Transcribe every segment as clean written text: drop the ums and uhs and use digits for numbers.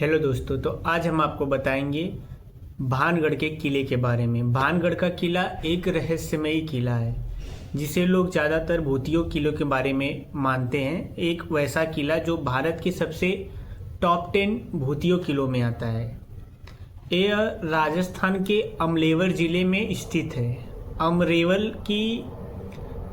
Hello दोस्तों, तो आज हम आपको बताएंगे भानगढ़ के किले के बारे में। भानगढ़ का किला एक रहस्यमयी किला है जिसे लोग ज़्यादातर भूतियों किलों के बारे में मानते हैं। एक वैसा किला जो भारत के सबसे टॉप 10 भूतियों किलों में आता है। यह राजस्थान के अमलेवर ज़िले में स्थित है। अमरेवल की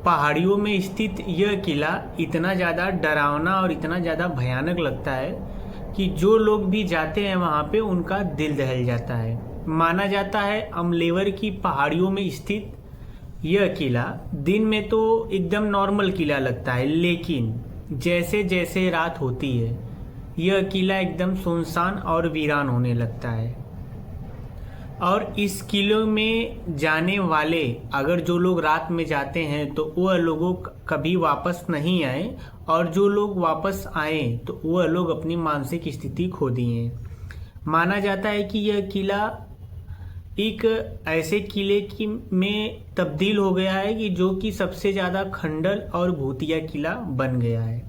पहाड़ियों में स्थित यह किला इतना ज़्यादा डरावना और इतना ज़्यादा भयानक लगता है कि जो लोग भी जाते हैं वहाँ पे उनका दिल दहल जाता है। माना जाता है अमलेवर की पहाड़ियों में स्थित यह किला दिन में तो एकदम नॉर्मल किला लगता है, लेकिन जैसे जैसे रात होती है यह किला एकदम सुनसान और वीरान होने लगता है। और इस किले में जाने वाले अगर जो लोग रात में जाते हैं तो वह लोगों कभी वापस नहीं आए, और जो लोग वापस आए तो वह लोग अपनी मानसिक स्थिति खो दिए। माना जाता है कि यह किला एक ऐसे किले की में तब्दील हो गया है कि जो कि सबसे ज़्यादा खंडर और भूतिया किला बन गया है।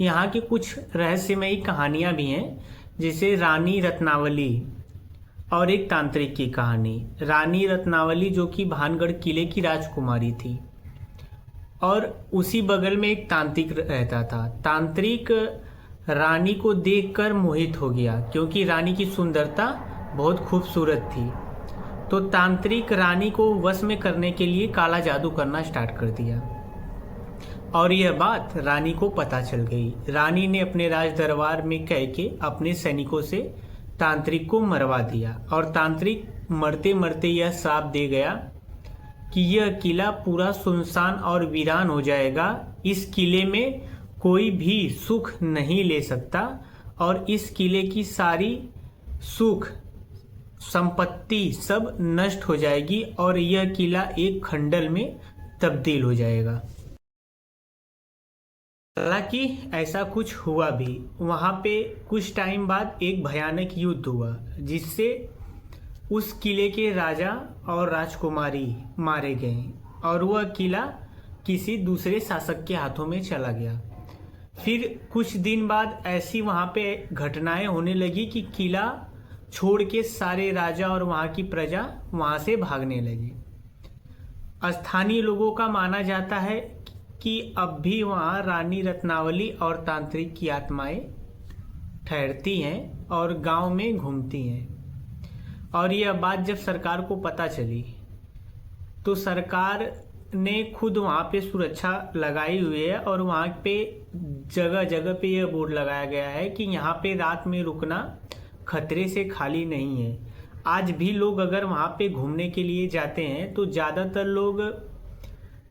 यहाँ की कुछ रहस्यमयी कहानियाँ भी हैं, जैसे रानी रत्नावली और एक तांत्रिक की कहानी। रानी रत्नावली जो कि भानगढ़ किले की राजकुमारी थी, और उसी बगल में एक तांत्रिक रहता था। तांत्रिक रानी को देखकर मोहित हो गया क्योंकि रानी की सुंदरता बहुत खूबसूरत थी। तो तांत्रिक रानी को वश में करने के लिए काला जादू करना स्टार्ट कर दिया, और यह बात रानी को पता चल गई। रानी ने अपने राज दरबार में कह के अपने सैनिकों से तांत्रिक को मरवा दिया, और तांत्रिक मरते मरते यह श्राप दे गया कि यह किला पूरा सुनसान और वीरान हो जाएगा। इस किले में कोई भी सुख नहीं ले सकता, और इस किले की सारी सुख संपत्ति सब नष्ट हो जाएगी, और यह किला एक खंडर में तब्दील हो जाएगा। हालांकि ऐसा कुछ हुआ भी। वहाँ पे कुछ टाइम बाद एक भयानक युद्ध हुआ जिससे उस किले के राजा और राजकुमारी मारे गए, और वह किला किसी दूसरे शासक के हाथों में चला गया। फिर कुछ दिन बाद ऐसी वहाँ पे घटनाएं होने लगी कि किला छोड़ के सारे राजा और वहाँ की प्रजा वहाँ से भागने लगी। स्थानीय लोगों का माना जाता है कि अब भी वहाँ रानी रत्नावली और तांत्रिक की आत्माएं ठहरती हैं और गांव में घूमती हैं। और यह बात जब सरकार को पता चली तो सरकार ने खुद वहाँ पे सुरक्षा लगाई हुई है, और वहाँ पे जगह जगह पे यह बोर्ड लगाया गया है कि यहाँ पे रात में रुकना खतरे से खाली नहीं है। आज भी लोग अगर वहाँ पे घूमने के लिए जाते हैं तो ज़्यादातर लोग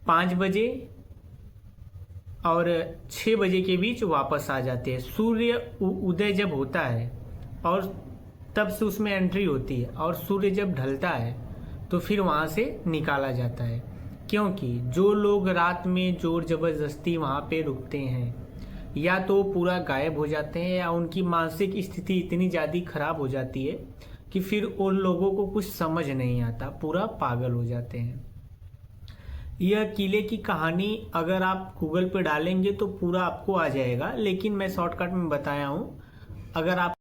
5 बजे और 6 बजे के बीच वापस आ जाते हैं। सूर्य उदय जब होता है और तब से उसमें एंट्री होती है, और सूर्य जब ढलता है तो फिर वहाँ से निकाला जाता है, क्योंकि जो लोग रात में जोर ज़बरदस्ती वहाँ पे रुकते हैं या तो पूरा गायब हो जाते हैं, या उनकी मानसिक स्थिति इतनी ज़्यादा खराब हो जाती है कि फिर उन लोगों को कुछ समझ नहीं आता, पूरा पागल हो जाते हैं। यह किले की कहानी अगर आप गूगल पे डालेंगे तो पूरा आपको आ जाएगा, लेकिन मैं शॉर्टकट में बताया हूँ। अगर आप